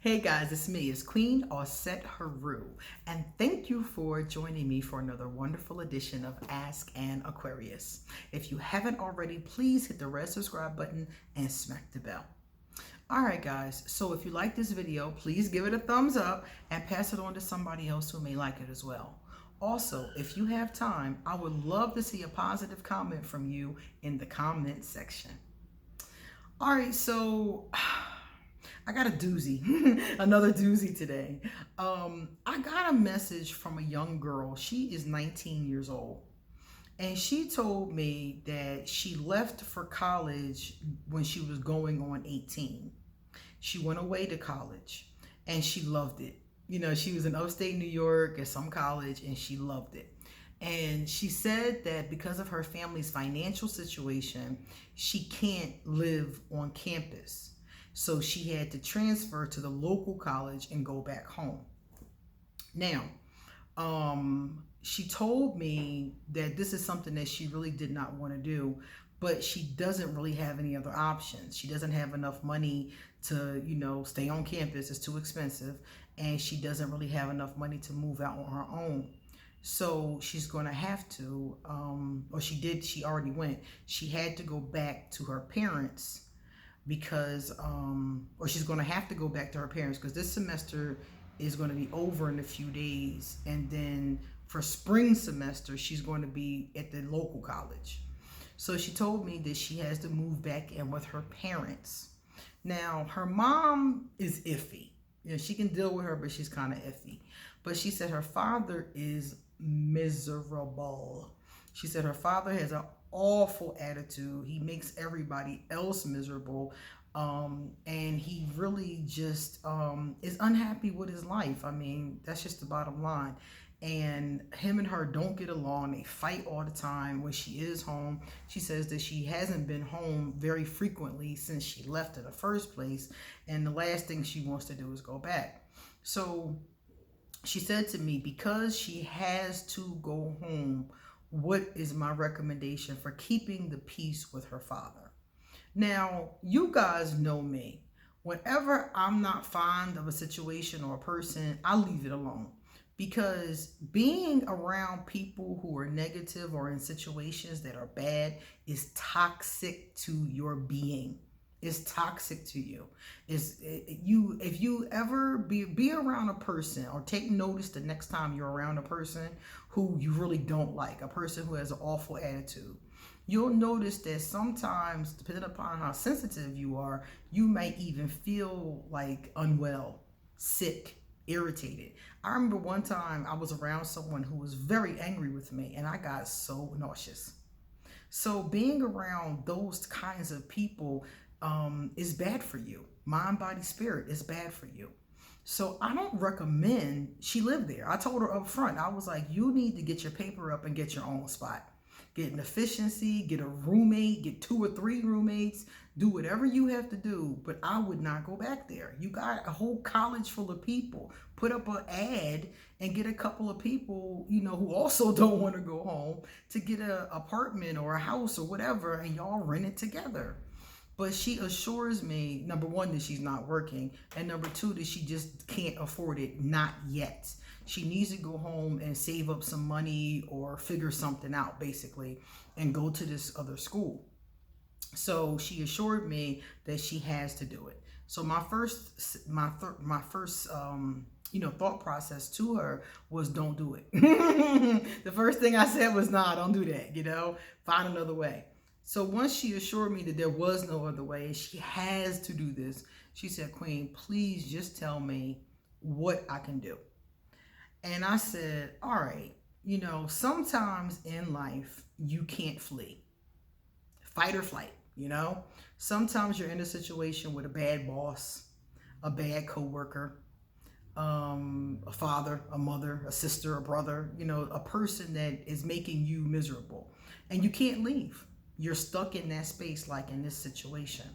Hey guys, it's me, it's Queen Osset Haru, and thank you for joining me for another wonderful edition of Ask an Aquarius. If you haven't already, please hit the red subscribe button and smack the bell. Alright guys, so if you like this video, please give it a thumbs up and pass it on to somebody else who may like it as well. Also, if you have time, I would love to see a positive comment from you in the comment section. Alright, so I got a doozy, another doozy today. I got a message from a young girl. She is 19 years old. And she told me that she left for college when she was going on 18. She went away to college and she loved it. You know, she was in upstate New York at some college and she loved it. And she said that because of her family's financial situation, she can't live on campus. So she had to transfer to the local college and go back home. Now, she told me that this is something that she really did not want to do, but she doesn't really have any other options. She doesn't have enough money to, stay on campus. It's too expensive. And she doesn't really have enough money to move out on her own. So she's going to have to, she already went. She had to go back to her parents because, or she's going to have to go back to her parents because this semester is going to be over in a few days. And then for spring semester, she's going to be at the local college. So she told me that she has to move back in with her parents. Now, her mom is iffy. She can deal with her, but she's kind of iffy. But she said her father is miserable. She said her father has an awful attitude. He makes everybody else miserable. And he really just is unhappy with his life. I mean, that's just the bottom line. And him and her don't get along. They fight all the time when she is home. She says that she hasn't been home very frequently since she left in the first place. And the last thing she wants to do is go back. So she said to me, because she has to go home, what is my recommendation for keeping the peace with her father? Now, you guys know me. Whenever I'm not fond of a situation or a person, I leave it alone. Because being around people who are negative or in situations that are bad is toxic to your being. It's toxic to you. If you ever be around a person, or take notice the next time you're around a person who you really don't like, a person who has an awful attitude, you'll notice that sometimes, depending upon how sensitive you are, you might even feel like unwell, sick, irritated. I remember one time I was around someone who was very angry with me and I got so nauseous. So being around those kinds of people is bad for you. Mind, body, spirit is bad for you. So I don't recommend she live there. I told her up front, I was like, you need to get your paper up and get your own spot. Get an efficiency, get a roommate, get 2 or 3 roommates, do whatever you have to do, but I would not go back there. You got a whole college full of people. Put up an ad and get a couple of people, who also don't want to go home, to get an apartment or a house or whatever, and y'all rent it together. But she assures me, number one, that she's not working, and number two, that she just can't afford it, not yet. She needs to go home and save up some money or figure something out, basically, and go to this other school. So she assured me that she has to do it. So my first thought process to her was, don't do it. The first thing I said was, nah, don't do that, find another way. So once she assured me that there was no other way, she has to do this, she said, Queen, please just tell me what I can do. And I said, all right, sometimes in life, you can't flee. Fight or flight, Sometimes you're in a situation with a bad boss, a bad coworker, a father, a mother, a sister, a brother, a person that is making you miserable. And you can't leave. You're stuck in that space, like in this situation.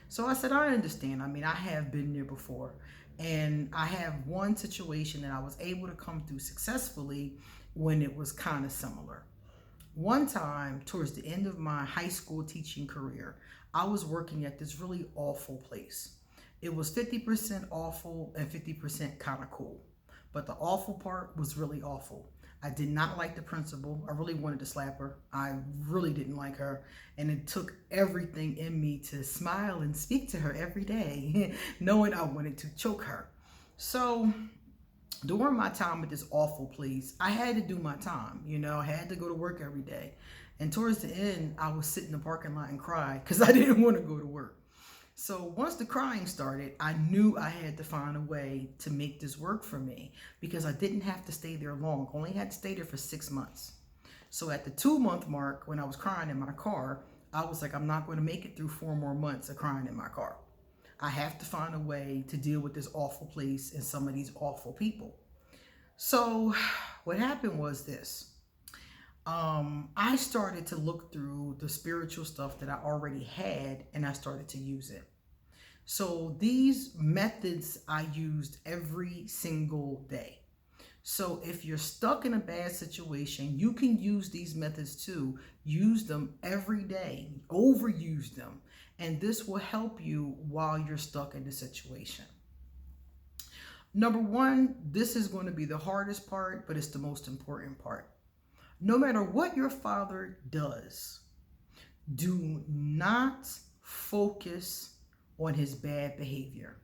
So I said, I understand. I mean, I have been there before. And I have one situation that I was able to come through successfully when it was kind of similar. One time, towards the end of my high school teaching career, I was working at this really awful place. It was 50% awful and 50% kind of cool. But the awful part was really awful. I did not like the principal. I really wanted to slap her. I really didn't like her. And it took everything in me to smile and speak to her every day, knowing I wanted to choke her. So during my time at this awful place, I had to do my time. You know, I had to go to work every day. And towards the end, I would sit in the parking lot and cry because I didn't want to go to work. So once the crying started, I knew I had to find a way to make this work for me because I didn't have to stay there long. I only had to stay there for 6 months. So at the 2-month mark, when I was crying in my car, I was like, I'm not going to make it through 4 more months of crying in my car. I have to find a way to deal with this awful place and some of these awful people. So what happened was this. I started to look through the spiritual stuff that I already had, and I started to use it. So these methods I used every single day. So if you're stuck in a bad situation, you can use these methods too. Use them every day, overuse them, and this will help you while you're stuck in the situation. Number one, this is going to be the hardest part, but it's the most important part. No matter what your father does, do not focus on his bad behavior.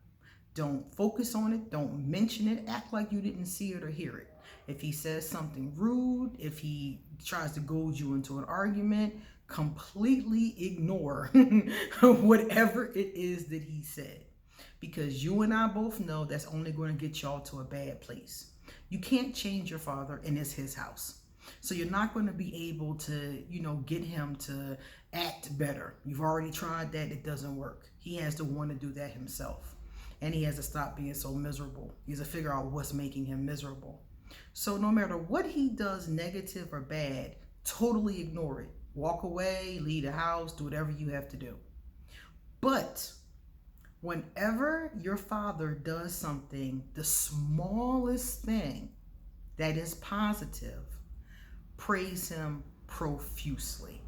Don't focus on it. Don't mention it. Act like you didn't see it or hear it. If he says something rude, if he tries to goad you into an argument, completely ignore whatever it is that he said. Because you and I both know that's only going to get y'all to a bad place. You can't change your father, and it's his house. So you're not going to be able to, get him to act better. You've already tried that. It doesn't work. He has to want to do that himself. And he has to stop being so miserable. He has to figure out what's making him miserable. So no matter what he does, negative or bad, totally ignore it. Walk away, leave the house, do whatever you have to do. But whenever your father does something, the smallest thing that is positive, praise him profusely.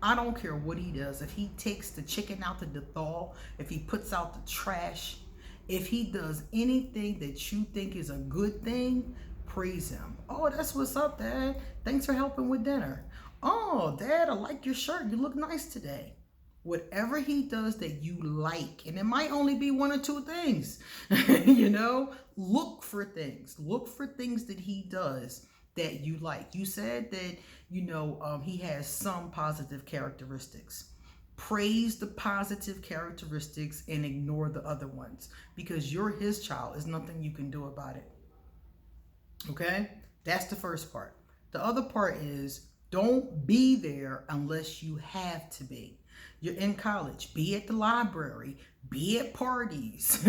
I don't care what he does. If he takes the chicken out to the thaw, if he puts out the trash, if he does anything that you think is a good thing, praise him. Oh, that's what's up, Dad. Thanks for helping with dinner. Oh, Dad, I like your shirt. You look nice today. Whatever he does that you like, and it might only be 1 or 2 things, look for things. Look for things that he does that you like. You said that, he has some positive characteristics. Praise the positive characteristics and ignore the other ones because you're his child. There's nothing you can do about it. Okay? That's the first part. The other part is don't be there unless you have to be. You're in college. Be at the library. Be at parties.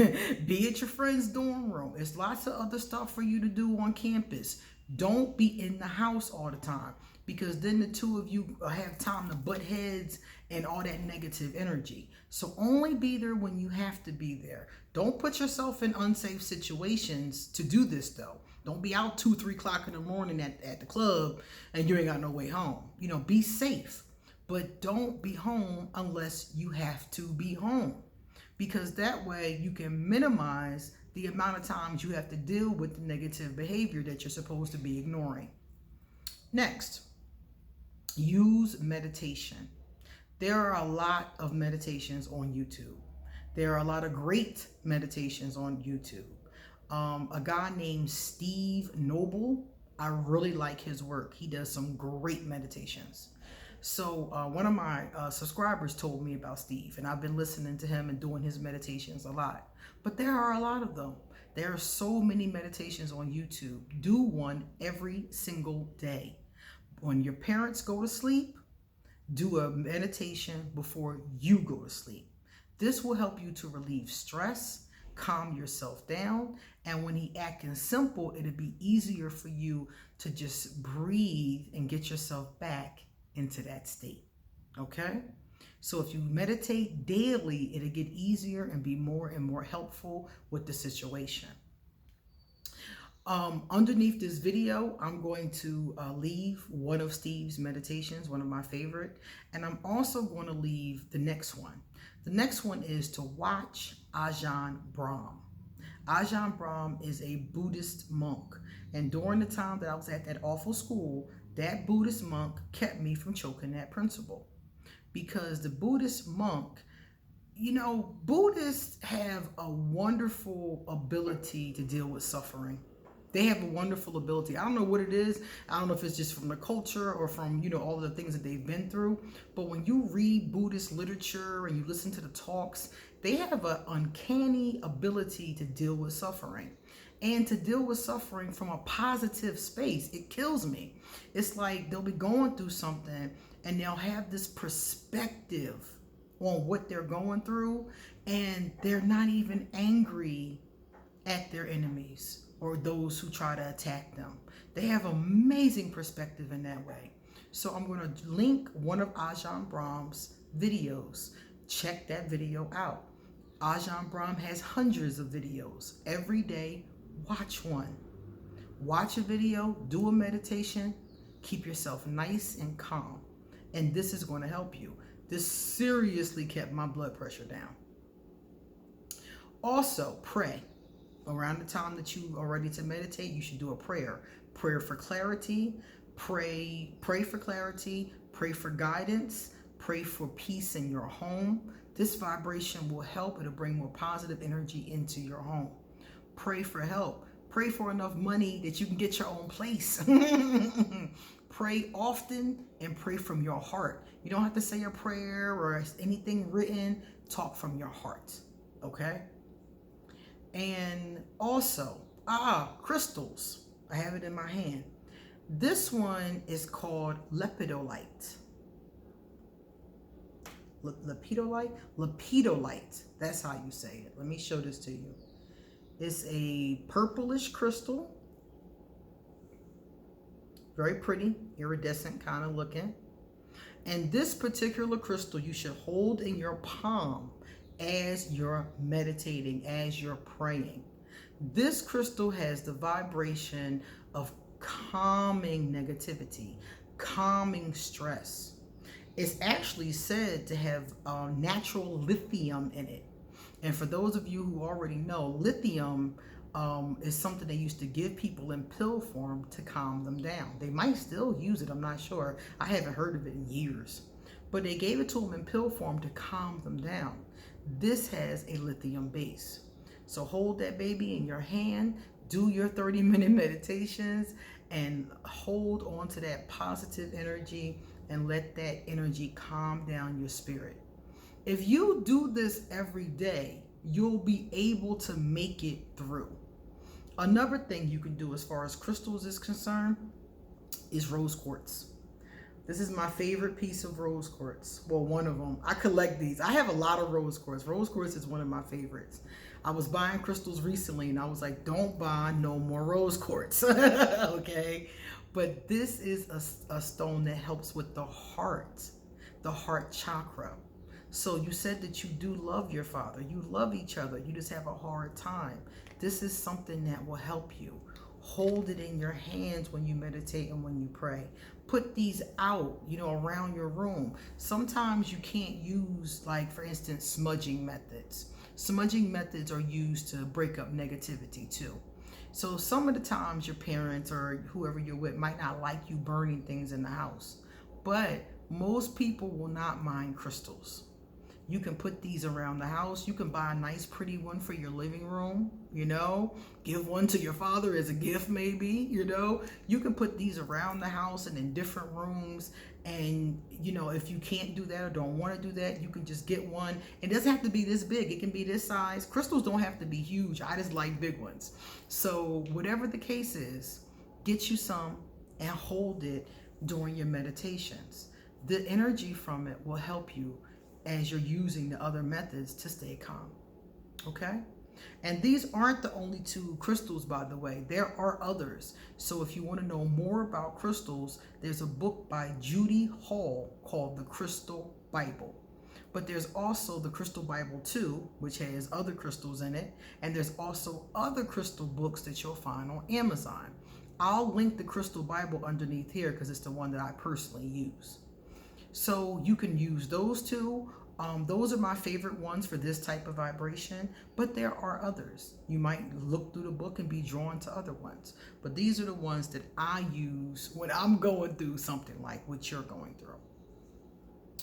Be at your friend's dorm room. There's lots of other stuff for you to do on campus. Don't be in the house all the time because then the two of you have time to butt heads and all that negative energy. So only be there when you have to be there. Don't put yourself in unsafe situations to do this though. Don't be out 2, 3 o'clock in the morning at the club and you ain't got no way home. Be safe, but don't be home unless you have to be home because that way you can minimize the amount of times you have to deal with the negative behavior that you're supposed to be ignoring. Next, use meditation. There are a lot of meditations on YouTube. There are a lot of great meditations on YouTube. A guy named Steve Nobel, I really like his work. He does some great meditations. So one of my subscribers told me about Steve, and I've been listening to him and doing his meditations a lot. But there are a lot of them. There are so many meditations on YouTube. Do one every single day. When your parents go to sleep, do a meditation before you go to sleep. This will help you to relieve stress, calm yourself down, and when he acting simple, it'll be easier for you to just breathe and get yourself back into that state. Okay? So if you meditate daily, it'll get easier and be more and more helpful with the situation. Underneath this video, I'm going to leave one of Steve's meditations, one of my favorite, and I'm also going to leave the next one. The next one is to watch Ajahn Brahm. Ajahn Brahm is a Buddhist monk. And during the time that I was at that awful school, that Buddhist monk kept me from choking that principal. Because the Buddhist monk, Buddhists have a wonderful ability to deal with suffering. They have a wonderful ability. I don't know what it is. I don't know if it's just from the culture or from, all of the things that they've been through. But when you read Buddhist literature and you listen to the talks, they have an uncanny ability to deal with suffering. And to deal with suffering from a positive space. It kills me. It's like they'll be going through something and they'll have this perspective on what they're going through, and they're not even angry at their enemies or those who try to attack them. They have amazing perspective in that way. So I'm going to link one of Ajahn Brahm's videos. Check that video out. Ajahn Brahm has hundreds of videos. Every day, watch one. Watch a video, do a meditation, keep yourself nice and calm. And this is going to help you. This seriously kept my blood pressure down. Also, pray. Around the time that you are ready to meditate, you should do a prayer. Prayer for clarity. Pray for clarity. Pray for guidance. Pray for peace in your home. This vibration will help. It'll bring more positive energy into your home. Pray for help. Pray for enough money that you can get your own place. Pray often and pray from your heart. You don't have to say a prayer or anything written. Talk from your heart. Okay? And also, crystals. I have it in my hand. This one is called Lepidolite. Lepidolite? Lepidolite. That's how you say it. Let me show this to you. It's a purplish crystal. Very pretty, iridescent kind of looking. And this particular crystal you should hold in your palm as you're meditating, as you're praying. This crystal has the vibration of calming negativity, calming stress. It's actually said to have natural lithium in it. And for those of you who already know, lithium is something they used to give people in pill form to calm them down. They might still use it, I'm not sure. I haven't heard of it in years. But they gave it to them in pill form to calm them down. This has a lithium base. So hold that baby in your hand, do your 30-minute meditations, and hold on to that positive energy and let that energy calm down your spirit. If you do this every day, you'll be able to make it through. Another thing you can do as far as crystals is concerned is rose quartz. This is my favorite piece of rose quartz. Well, one of them. I collect these. I have a lot of rose quartz. Rose quartz is one of my favorites. I was buying crystals recently and I was like, don't buy no more rose quartz. Okay? But this is a stone that helps with the heart chakra. So you said that you do love your father. You love each other. You just have a hard time. This is something that will help you. Hold it in your hands when you meditate and when you pray. Put these out, around your room. Sometimes you can't use, like, for instance, smudging methods. Smudging methods are used to break up negativity too. So some of the times your parents or whoever you're with might not like you burning things in the house. But most people will not mind crystals. You can put these around the house. You can buy a nice pretty one for your living room, give one to your father as a gift maybe, You can put these around the house and in different rooms. And, if you can't do that or don't want to do that, you can just get one. It doesn't have to be this big. It can be this size. Crystals don't have to be huge. I just like big ones. So whatever the case is, get you some and hold it during your meditations. The energy from it will help you as you're using the other methods to stay calm. Okay? And these aren't the only two crystals, by the way. There are others. So if you want to know more about crystals, there's a book by Judy Hall called The Crystal Bible. But there's also the Crystal Bible 2, which has other crystals in it. And there's also other crystal books that you'll find on Amazon. I'll link the Crystal Bible underneath here because it's the one that I personally use. So you can use those two, Those are my favorite ones for this type of vibration, but there are others. You might look through the book and be drawn to other ones, but these are the ones that I use when I'm going through something like what you're going through.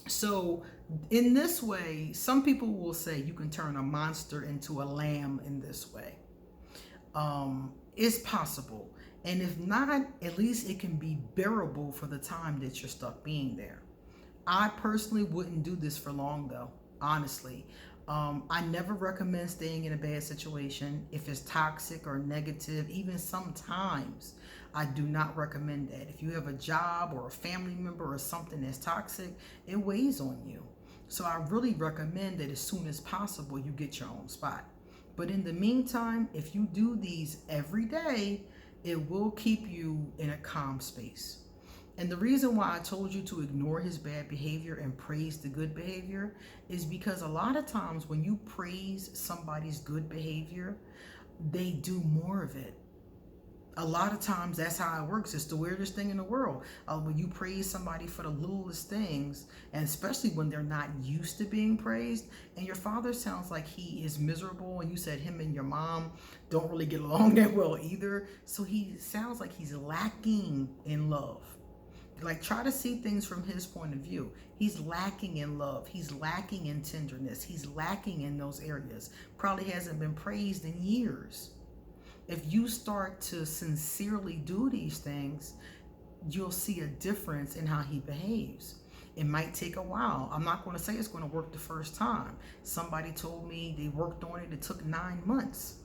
So in this way, some people will say you can turn a monster into a lamb in this way. It's possible. And if not, at least it can be bearable for the time that you're stuck being there. I personally wouldn't do this for long though, honestly. I never recommend staying in a bad situation. If it's toxic or negative, even sometimes, I do not recommend that. If you have a job or a family member or something that's toxic, it weighs on you. So I really recommend that as soon as possible, you get your own spot. But in the meantime, if you do these every day, it will keep you in a calm space. And the reason why I told you to ignore his bad behavior and praise the good behavior is because a lot of times when you praise somebody's good behavior, they do more of it. A lot of times that's how it works. It's the weirdest thing in the world. When you praise somebody for the littlest things, and especially when they're not used to being praised, and your father sounds like he is miserable, and you said him and your mom don't really get along that well either. So he sounds like he's lacking in love. Like, try to see things from his point of view. He's lacking in love. He's lacking in tenderness. He's lacking in those areas. Probably hasn't been praised in years. If you start to sincerely do these things, you'll see a difference in how he behaves. It might take a while. I'm not going to say it's going to work the first time. Somebody told me they worked on it. It took 9 months.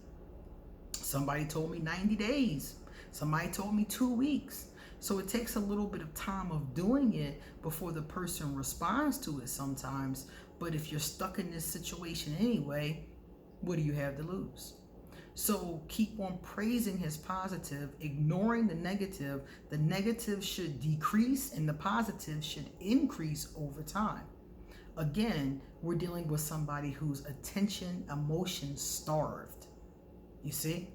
Somebody told me 90 days. Somebody told me 2 weeks. So it takes a little bit of time of doing it before the person responds to it sometimes. But if you're stuck in this situation anyway, what do you have to lose? So keep on praising his positive, ignoring the negative. The negative should decrease and the positive should increase over time. Again, we're dealing with somebody who's attention, emotion starved. You see?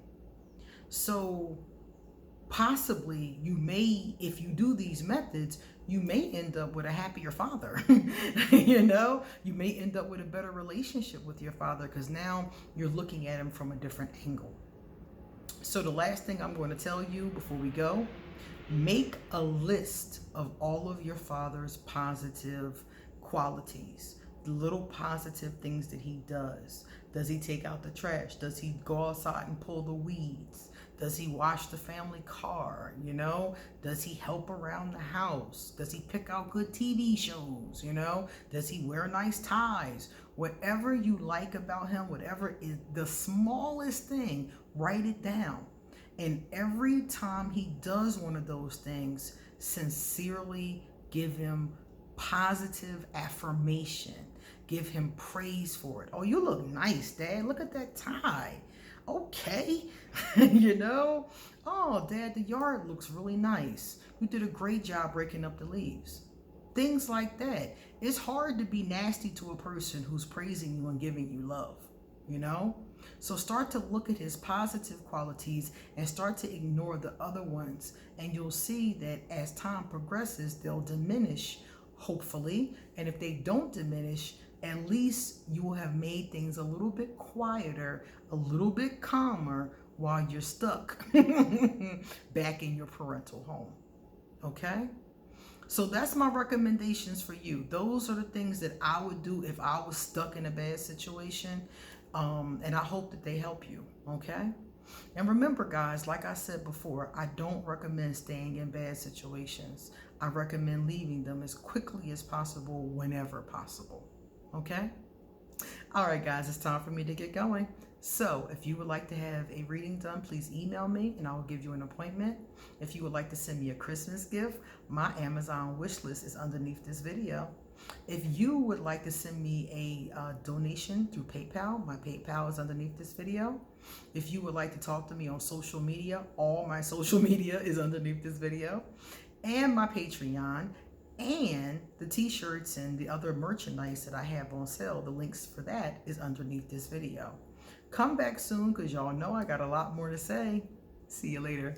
So possibly you may, if you do these methods, you may end up with a happier father. You know, you may end up with a better relationship with your father because now you're looking at him from a different angle. So the last thing I'm going to tell you before we go, make a list of all of your father's positive qualities, the little positive things that he does. Does he take out the trash? Does he go outside and pull the weeds? Does he wash the family car? You know, does he help around the house? Does he pick out good TV shows? You know, does he wear nice ties? Whatever you like about him, whatever is the smallest thing, write it down. And every time he does one of those things, sincerely give him positive affirmation. Give him praise for it. Oh, you look nice, Dad. Look at that tie. Okay. You know, oh, Dad, the yard looks really nice. You did a great job breaking up the leaves. Things like that. It's hard to be nasty to a person who's praising you and giving you love, you know? So start to look at his positive qualities and start to ignore the other ones. And you'll see that as time progresses, they'll diminish, hopefully. And if they don't diminish, at least you will have made things a little bit quieter, a little bit calmer while you're stuck back in your parental home. Okay? So that's my recommendations for you. Those are the things that I would do if I was stuck in a bad situation. And I hope that they help you. Okay? And remember, guys, like I said before, I don't recommend staying in bad situations. I recommend leaving them as quickly as possible, whenever possible. Okay? All right, guys, it's time for me to get going. So if you would like to have a reading done, please email me and I will give you an appointment. If you would like to send me a Christmas gift, my Amazon wish list is underneath this video. If you would like to send me a donation through PayPal, my PayPal is underneath this video. If you would like to talk to me on social media, all my social media is underneath this video. And my Patreon, and the t-shirts and the other merchandise that I have on sale, the links for that is underneath this video. Come back soon because y'all know I got a lot more to say. See you later.